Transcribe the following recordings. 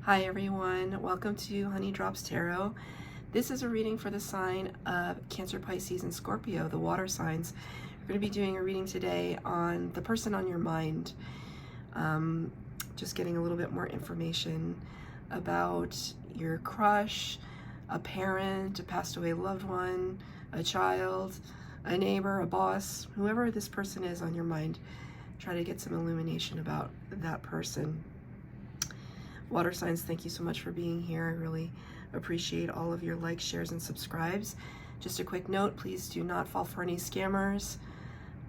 Hi everyone, welcome to Honey Drops Tarot. This is a reading for the sign of Cancer, Pisces, and Scorpio, the water signs. We're going to be doing a reading today on the person on your mind. Just getting a little bit more information about your crush, a parent, a passed away loved one, a child, a neighbor, a boss, whoever this person is on your mind. Try to get some illumination about that person. Water signs, thank you so much for being here. I really appreciate all of your likes, shares, and subscribes. Just a quick note, please do not fall for any scammers.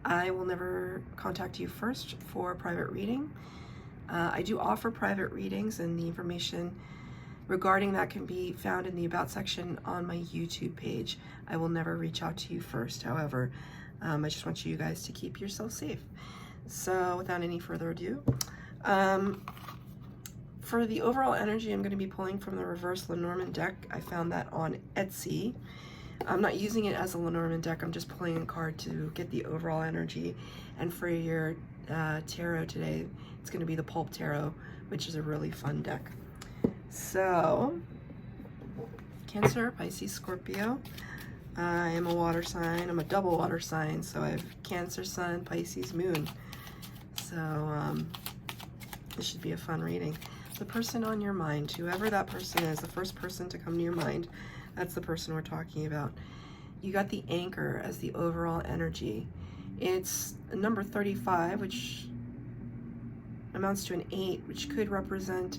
I will never contact you first for a private reading. I do offer private readings, and the information regarding that can be found in the About section on my YouTube page. I will never reach out to you first, however. I just want you guys to keep yourself safe. So without any further ado, for the overall energy, I'm going to be pulling from the reverse Lenormand deck. I found that on Etsy. I'm not using it as a Lenormand deck. I'm just pulling a card to get the overall energy. And for your tarot today, it's going to be the Pulp Tarot, which is a really fun deck. So, Cancer, Pisces, Scorpio. I am a water sign. I'm a double water sign. So I have Cancer, Sun, Pisces, Moon. So this should be a fun reading. The person on your mind, whoever that person is, the first person to come to your mind, that's the person we're talking about. You got the Anchor as the overall energy. It's number 35, which amounts to an 8, which could represent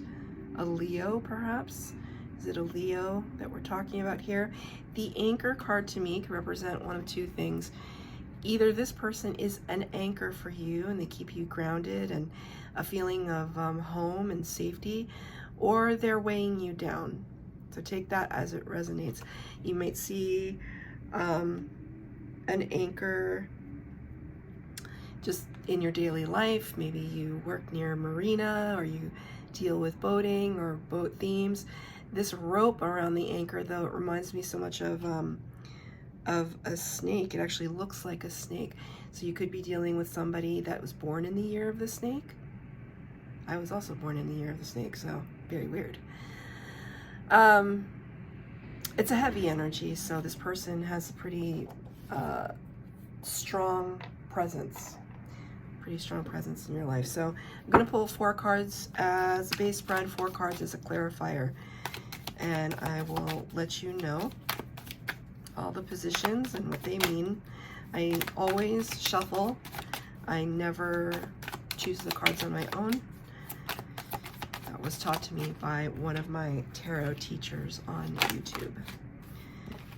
a Leo, perhaps. Is it a Leo that we're talking about here? The Anchor card to me could represent one of two things. Either this person is an anchor for you and they keep you grounded and a feeling of home and safety, or they're weighing you down. So take that as it resonates. You might see an anchor just in your daily life. Maybe you work near a marina or you deal with boating or boat themes. This rope around the anchor, though, it reminds me so much of a snake. It actually looks like a snake. So you could be dealing with somebody that was born in the year of the snake. I was also born in the year of the snake, so very weird. It's a heavy energy, so this person has a pretty strong presence. Pretty strong presence in your life. So I'm going to pull 4 cards as a base spread, 4 cards as a clarifier. And I will let you know all the positions and what they mean. I always shuffle. I never choose the cards on my own. That was taught to me by one of my tarot teachers on YouTube.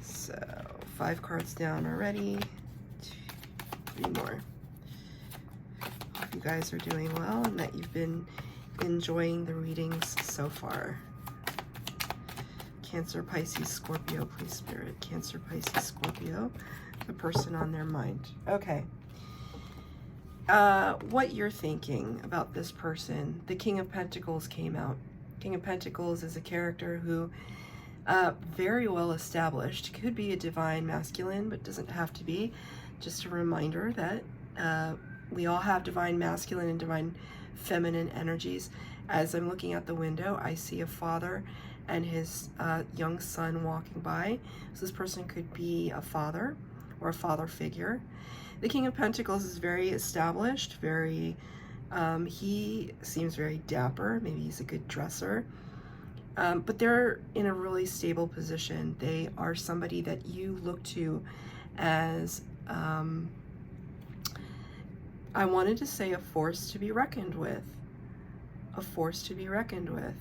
So 5 cards down already. 3 more. Hope you guys are doing well and that you've been enjoying the readings so far. Cancer, Pisces, Scorpio, please, Spirit. Cancer, Pisces, Scorpio, the person on their mind. Okay. What you're thinking about this person. The King of Pentacles came out. King of Pentacles is a character who very well established. Could be a divine masculine, but doesn't have to be. Just a reminder that we all have divine masculine and divine feminine energies. As I'm looking out the window, I see a father and his young son walking by. So this person could be a father or a father figure. The King of Pentacles is very established, very, he seems very dapper. Maybe he's a good dresser. But they're in a really stable position. They are somebody that you look to as, I wanted to say a force to be reckoned with. A force to be reckoned with.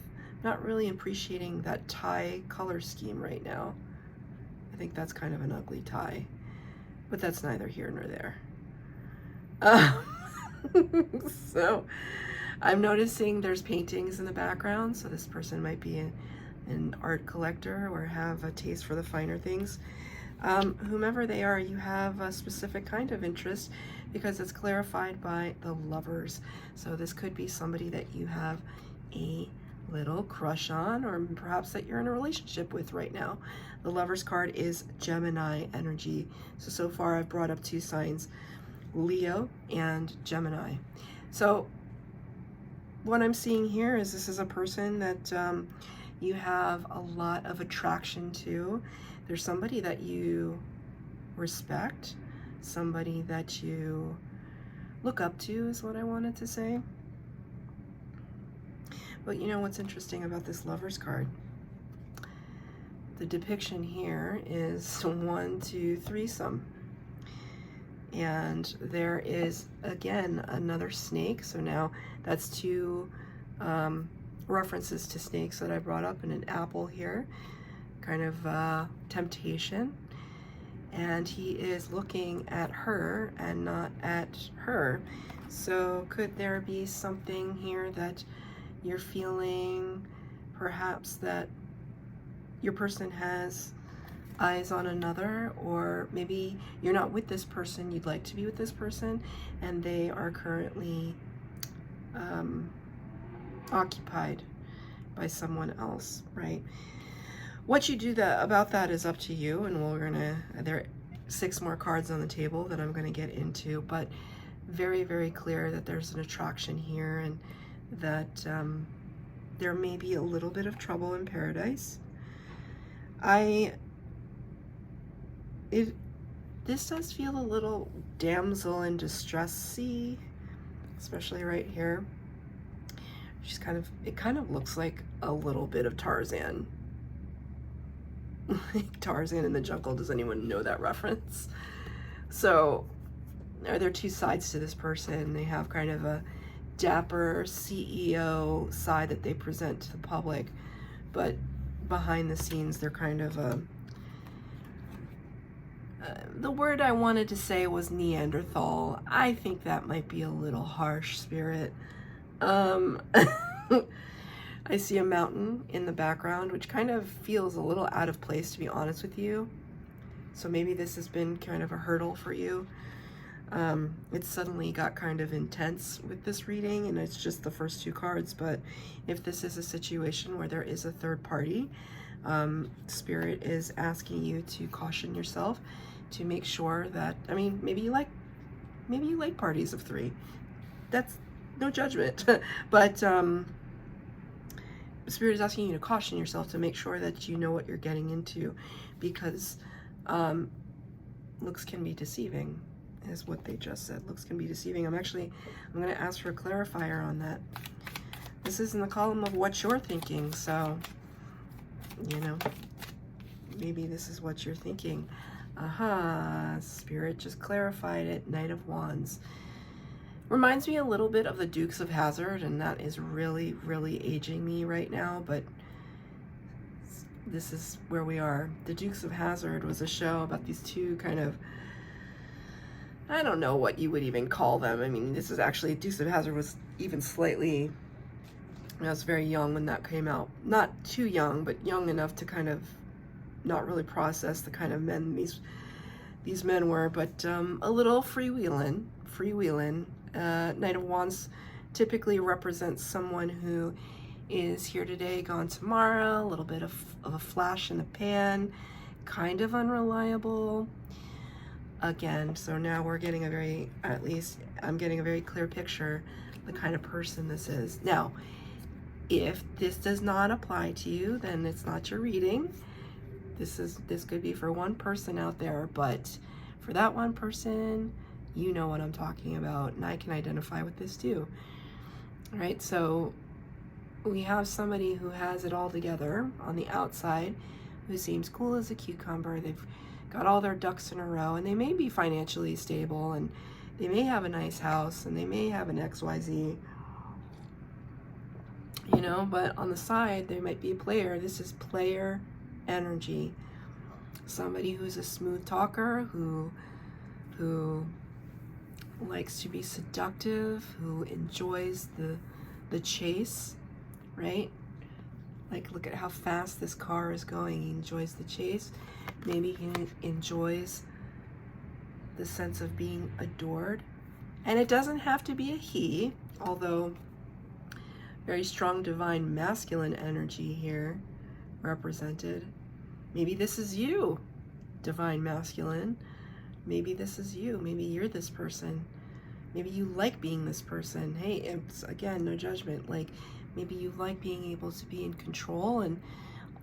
Not really appreciating that tie color scheme right now. I think that's kind of an ugly tie, but that's neither here nor there. So I'm noticing there's paintings in the background, so this person might be an art collector or have a taste for the finer things. Whomever they are, you have a specific kind of interest because it's clarified by the Lovers. So this could be somebody that you have a little crush on, or perhaps that you're in a relationship with right now. The Lovers card is Gemini energy. So far I've brought up 2 signs, Leo and Gemini. So what I'm seeing here is this is a person that you have a lot of attraction to. There's somebody that you respect, somebody that you look up to is what I wanted to say. But you know what's interesting about this Lovers card? The depiction here is 1, 2, threesome. And there is, again, another snake. So now that's 2 references to snakes that I brought up, and an apple here, kind of temptation. And he is looking at her and not at her. So could there be something here that you're feeling, perhaps that your person has eyes on another, or maybe you're not with this person, you'd like to be with this person, and they are currently occupied by someone else, right? What you do about that is up to you, and there are 6 more cards on the table that I'm gonna get into, but very, very clear that there's an attraction here, and that there may be a little bit of trouble in paradise. This does feel a little damsel in distress-y, especially right here. It kind of looks like a little bit of Tarzan. Tarzan in the Jungle, does anyone know that reference? So, are there 2 sides to this person? They have kind of a dapper CEO side that they present to the public, but behind the scenes, they're kind of the word I wanted to say was Neanderthal. I think that might be a little harsh, Spirit. I see a mountain in the background, which kind of feels a little out of place, to be honest with you. So maybe this has been kind of a hurdle for you. It suddenly got kind of intense with this reading, and it's just the first 2 cards. But if this is a situation where there is a third party, Spirit is asking you to caution yourself, to make sure that, I mean, maybe you like parties of 3. That's no judgment. But Spirit is asking you to caution yourself, to make sure that you know what you're getting into, because looks can be deceiving, is what they just said. Looks can be deceiving. I'm going to ask for a clarifier on that. This is in the column of what you're thinking, so, you know, maybe this is what you're thinking. Spirit just clarified it. Knight of Wands. Reminds me a little bit of the Dukes of Hazzard, and that is really, really aging me right now, but this is where we are. The Dukes of Hazzard was a show about these 2 kind of, I don't know what you would even call them. I mean, this is actually, Dukes of Hazzard was even slightly, I was very young when that came out. Not too young, but young enough to kind of not really process the kind of men these men were, but a little freewheeling. Knight of Wands typically represents someone who is here today, gone tomorrow, a little bit of a flash in the pan, kind of unreliable. Again, so now we're getting at least I'm getting a very clear picture of the kind of person this is. Now, if this does not apply to you, then it's not your reading. This could be for one person out there, but for that one person, you know what I'm talking about, and I can identify with this too. All right, so we have somebody who has it all together on the outside, who seems cool as a cucumber. They've got all their ducks in a row, and they may be financially stable, and they may have a nice house, and they may have an XYZ, you know, but on the side, they might be a player. This is player energy. Somebody who's a smooth talker, who likes to be seductive, who enjoys the chase, right? Like, look at how fast this car is going. He enjoys the chase. Maybe he enjoys the sense of being adored. And it doesn't have to be a he, although very strong divine masculine energy here represented. Maybe this is you, divine masculine. Maybe this is you. Maybe you're this person Maybe you like being this person. Hey, it's, again, no judgment. Like, maybe you like being able to be in control and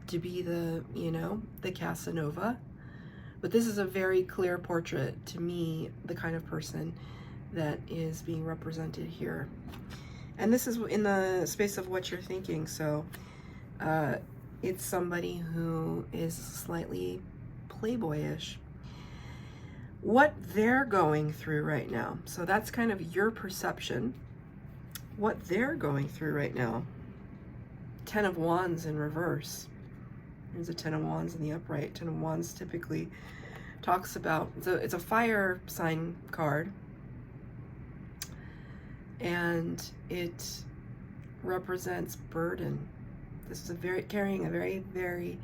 to be the, you know, the Casanova. But this is a very clear portrait to me, the kind of person that is being represented here. And this is in the space of what you're thinking. So it's somebody who is slightly playboyish. What they're going through right now. So that's kind of your perception. What they're going through right now. 10 of Wands in reverse. There's a 10 of Wands in the upright. 10 of Wands typically talks about, it's a fire sign card. And it represents burden. This is carrying a very, very,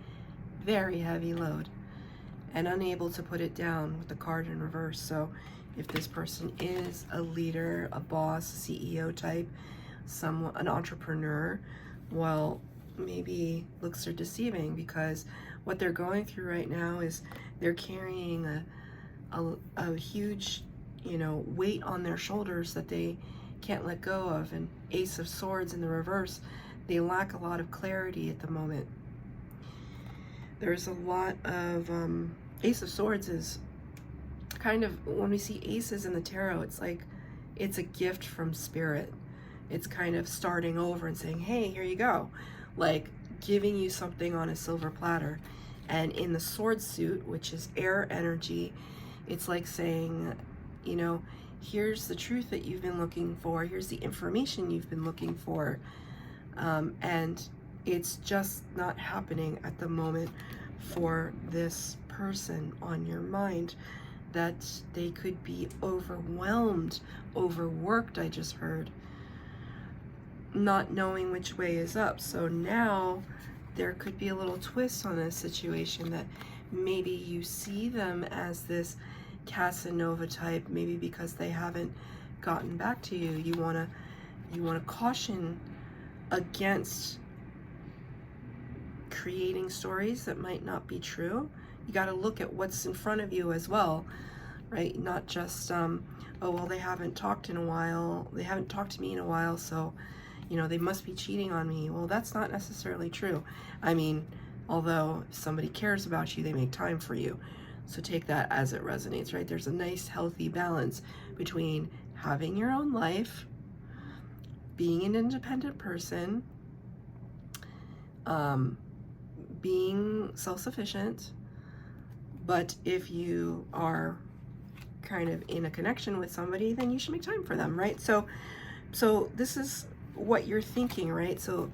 very heavy load and unable to put it down with the card in reverse. So if this person is a leader, a boss, CEO type, an entrepreneur, well, maybe looks are deceiving, because what they're going through right now is they're carrying a huge, you know, weight on their shoulders that they can't let go of. And Ace of Swords in the reverse, they lack a lot of clarity at the moment. There's a lot of Ace of Swords is kind of, when we see aces in the tarot, it's like it's a gift from spirit. It's kind of starting over and saying, hey, here you go, like giving you something on a silver platter. And in the sword suit, which is air energy, it's like saying, you know, here's the truth that you've been looking for, here's the information you've been looking for, and it's just not happening at the moment for this person on your mind, that they could be overwhelmed, overworked, I just heard, not knowing which way is up. So now there could be a little twist on this situation, that maybe you see them as this Casanova type, maybe because they haven't gotten back to you. You want to caution against creating stories that might not be true. You got to look at what's in front of you as well, right? Not just oh, well, they haven't talked in a while, they haven't talked to me in a while, so, you know, they must be cheating on me. Well, that's not necessarily true. I mean, although if somebody cares about you, they make time for you. So take that as it resonates, right? There's a nice, healthy balance between having your own life, being an independent person, being self-sufficient. But if you are kind of in a connection with somebody, then you should make time for them, right? So this is what you're thinking, right? So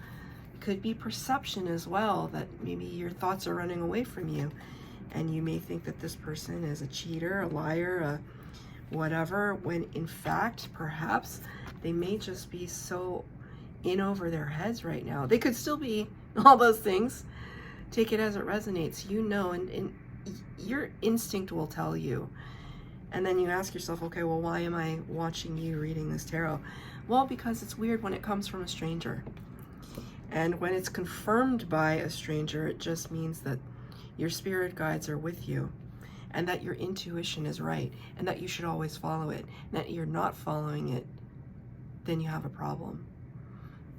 it could be perception as well, that maybe your thoughts are running away from you, and you may think that this person is a cheater, a liar, a whatever, when in fact, perhaps they may just be so in over their heads right now. They could still be all those things. Take it as it resonates, you know, and your instinct will tell you. And then you ask yourself, okay, well, why am I watching you reading this tarot? Well, because it's weird when it comes from a stranger. And when it's confirmed by a stranger, it just means that your spirit guides are with you, and that your intuition is right, and that you should always follow it. And that you're not following it, then you have a problem.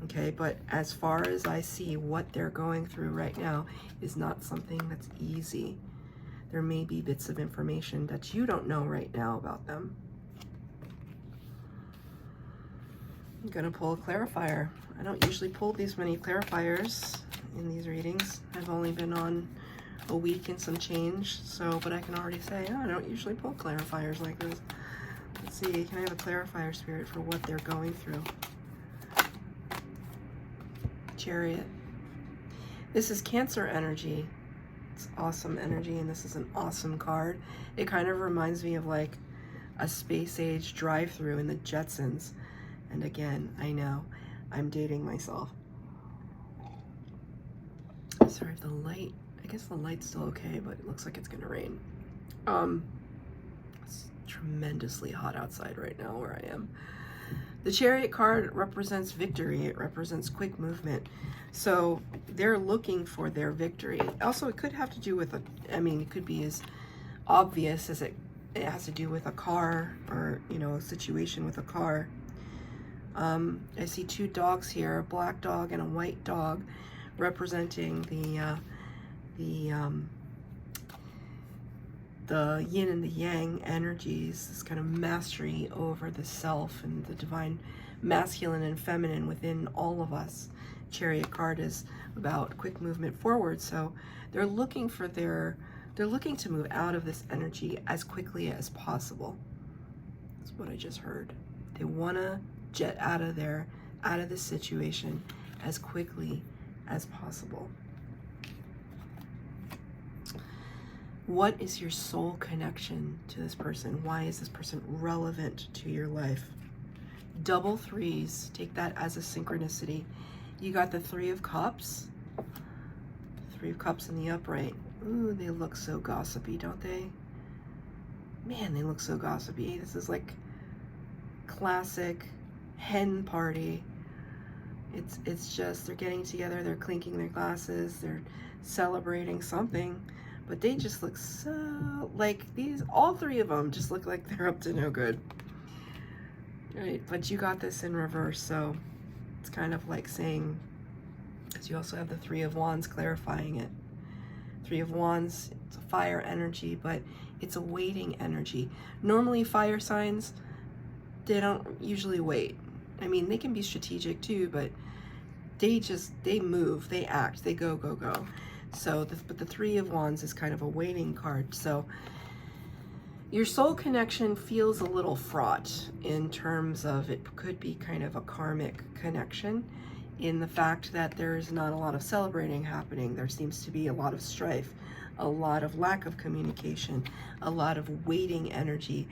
Okay, but as far as I see, what they're going through right now is not something that's easy. There may be bits of information that you don't know right now about them. I'm gonna pull a clarifier. I don't usually pull these many clarifiers in these readings. I've only been on a week and some change, so, but I can already say, oh, I don't usually pull clarifiers like this. Let's see, can I have a clarifier, Spirit, for what they're going through? Chariot. This is Cancer energy. It's awesome energy, and this is an awesome card. It kind of reminds me of like a space age drive-through in the Jetsons. And again, I know I'm dating myself. Sorry if the light, I guess the light's still okay, but it looks like it's gonna rain. It's tremendously hot outside right now where I am. The Chariot card represents victory. It represents quick movement. So they're looking for their victory. Also, it could have to do with, it could be as obvious as it it has to do with a car, or, you know, a situation with a car. I see two dogs here, a black dog and a white dog, representing the yin and the yang energies, this kind of mastery over the self and the divine masculine and feminine within all of us. Chariot card is about quick movement forward, so they're looking to move out of this energy as quickly as possible. That's what I just heard. They want to jet out of there, out of this situation as quickly as possible. What is your soul connection to this person? Why is this person relevant to your life? Double threes, take that as a synchronicity. You got the Three of Cups. Three of Cups in the upright. Ooh, they look so gossipy, don't they? Man, they look so gossipy. This is like classic hen party. It's just, they're getting together, they're clinking their glasses, they're celebrating something, but they just look so, like, all three of them just look like they're up to no good. Right, but you got this in reverse, so it's kind of like saying, because you also have the Three of Wands clarifying it. Three of Wands, it's a fire energy, but it's a waiting energy. Normally fire signs, they don't usually wait. I mean, they can be strategic too, but they move, they act, they go, go, go. So, but the Three of Wands is kind of a waiting card. So your soul connection feels a little fraught in terms of, it could be kind of a karmic connection, in the fact that there's not a lot of celebrating happening. There seems to be a lot of strife, a lot of lack of communication, a lot of waiting energy,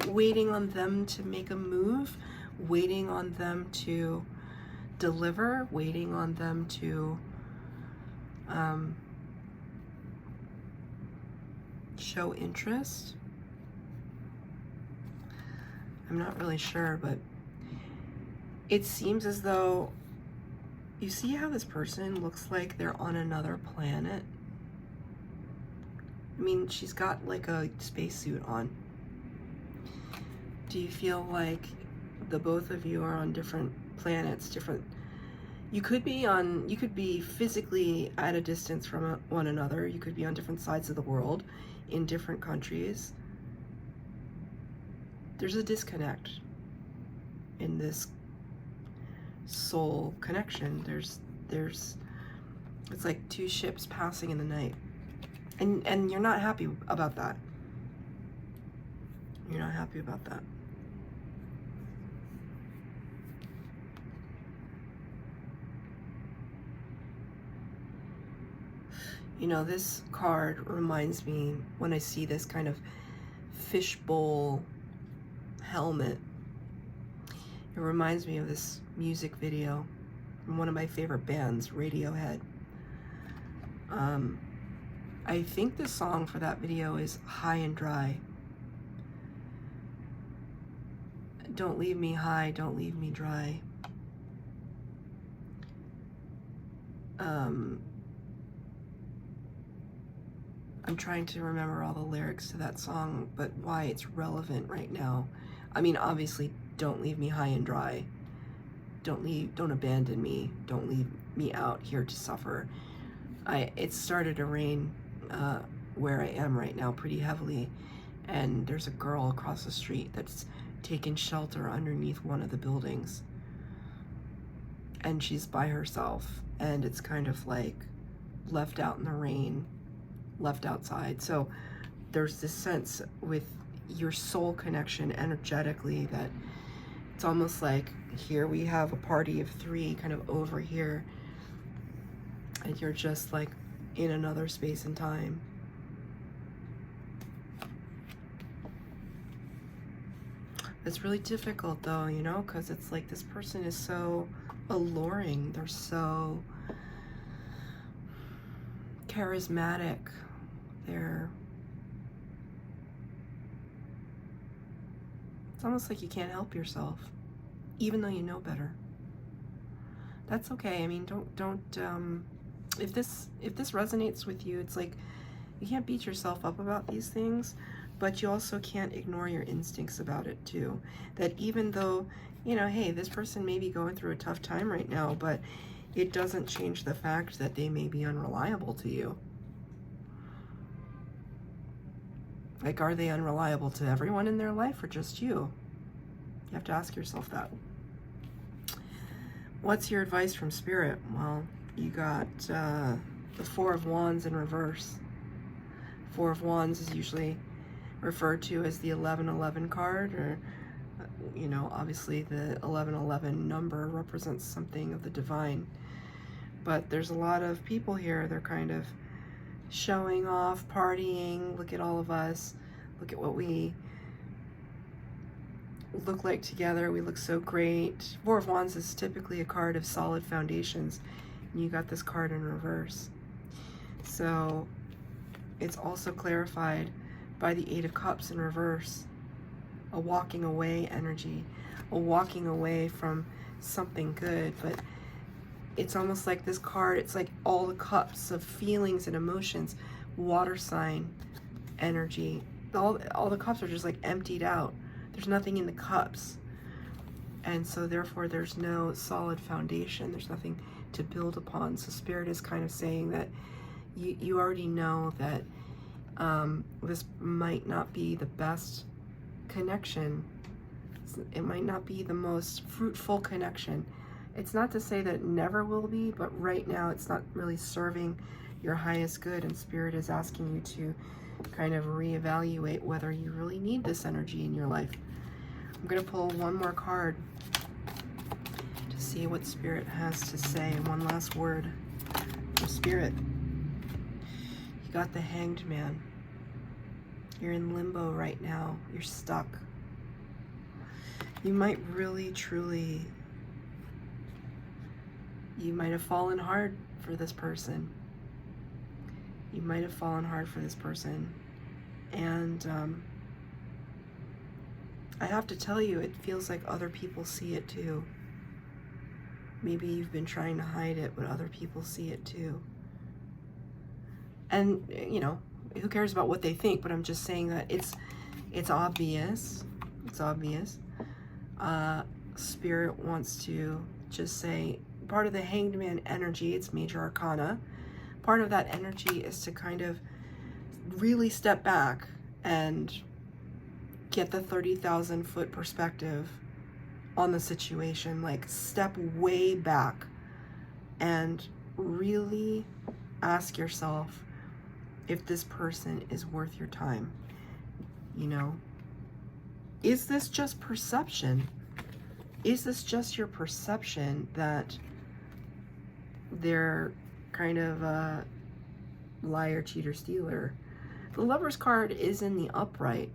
waiting on them to make a move, waiting on them to deliver, waiting on them to show interest. I'm not really sure, but it seems as though, you see how this person looks like they're on another planet? I mean, she's got like a spacesuit on. Do you feel like the both of you are on different planets, you could be physically at a distance from one another. You could be on different sides of the world, in different countries. There's a disconnect in this soul connection. It's like two ships passing in the night. And you're not happy about that. You're not happy about that. You know, this card reminds me, when I see this kind of fishbowl helmet, it reminds me of this music video from one of my favorite bands, Radiohead. I think the song for that video is High and Dry. Don't leave me high, don't leave me dry. I'm trying to remember all the lyrics to that song, but why it's relevant right now. I mean, obviously, don't leave me high and dry. Don't abandon me. Don't leave me out here to suffer. It started to rain where I am right now pretty heavily, and there's a girl across the street that's taken shelter underneath one of the buildings, and she's by herself, and it's kind of like left out in the rain, left outside. So there's this sense with your soul connection energetically that it's almost like, here we have a party of three kind of over here, and you're just like in another space and time. It's really difficult though, you know, because it's like this person is so alluring. They're so charismatic. It's almost like you can't help yourself, even though you know better. That's okay. I mean, don't if this resonates with you, it's like, you can't beat yourself up about these things, but you also can't ignore your instincts about it too. That even though, you know, hey, this person may be going through a tough time right now, but it doesn't change the fact that they may be unreliable to you. Like, are they unreliable to everyone in their life or just you? You have to ask yourself that. What's your advice from Spirit? Well, you got the Four of Wands in reverse. Four of Wands is usually referred to as the 1111 card, or, you know, obviously the 1111 number represents something of the divine. But there's a lot of people here, they're kind of showing off, partying. Look at all of us. Look at what we look like together. We look so great. Four of Wands is typically a card of solid foundations. And you got this card in reverse. So it's also clarified by the Eight of Cups in reverse. A walking away energy. A walking away from something good. But it's almost like this card, it's like all the cups of feelings and emotions, water sign energy. All the cups are just like emptied out. There's nothing in the cups. And so therefore there's no solid foundation. There's nothing to build upon. So Spirit is kind of saying that you already know that this might not be the best connection. It might not be the most fruitful connection. It's not to say that it never will be, but right now it's not really serving your highest good, and Spirit is asking you to kind of reevaluate whether you really need this energy in your life. I'm going to pull one more card to see what Spirit has to say. One last word for Spirit. You got the Hanged Man. You're in limbo right now. You're stuck. You might really, truly... You might have fallen hard for this person. You might have fallen hard for this person. And I have to tell you, it feels like other people see it too. Maybe you've been trying to hide it, but other people see it too. And, you know, who cares about what they think? But I'm just saying that it's obvious. It's obvious. Spirit wants to just say, part of the Hanged Man energy, it's major arcana. Part of that energy is to kind of really step back and get the 30,000 foot perspective on the situation. Like, step way back and really ask yourself if this person is worth your time. You know, is this just perception? Is this just your perception that they're kind of a liar, cheater, stealer? The Lover's card is in the upright,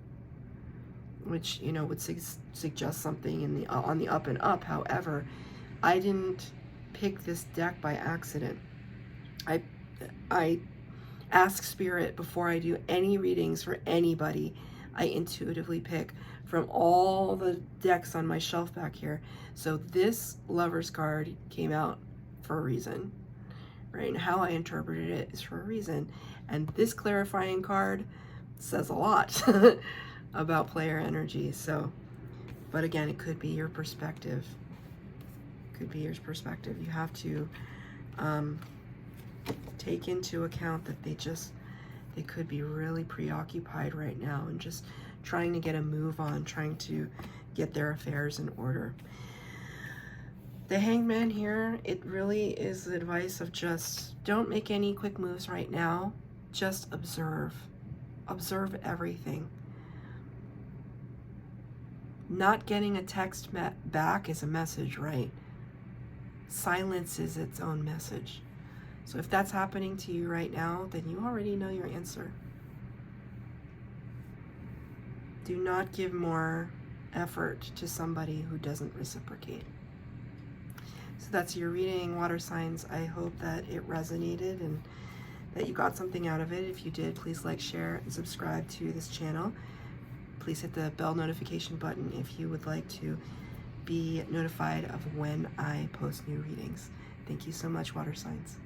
which, you know, would suggest something in the on the up and up. However, I didn't pick this deck by accident. I ask Spirit before I do any readings for anybody. I intuitively pick from all the decks on my shelf back here. So this Lover's card came out for a reason, right? And how I interpreted it is for a reason. And this clarifying card says a lot about player energy. So, but again, it could be your perspective. Could be your perspective. You have to take into account that they could be really preoccupied right now and just trying to get a move on, trying to get their affairs in order. The Hanged Man here, it really is the advice of just don't make any quick moves right now. Just observe. Observe everything. Not getting a text back is a message, right? Silence is its own message. So if that's happening to you right now, then you already know your answer. Do not give more effort to somebody who doesn't reciprocate. So that's your reading, water signs. I hope that it resonated and that you got something out of it. If you did, please like, share, and subscribe to this channel. Please hit the bell notification button if you would like to be notified of when I post new readings. Thank you so much, water signs.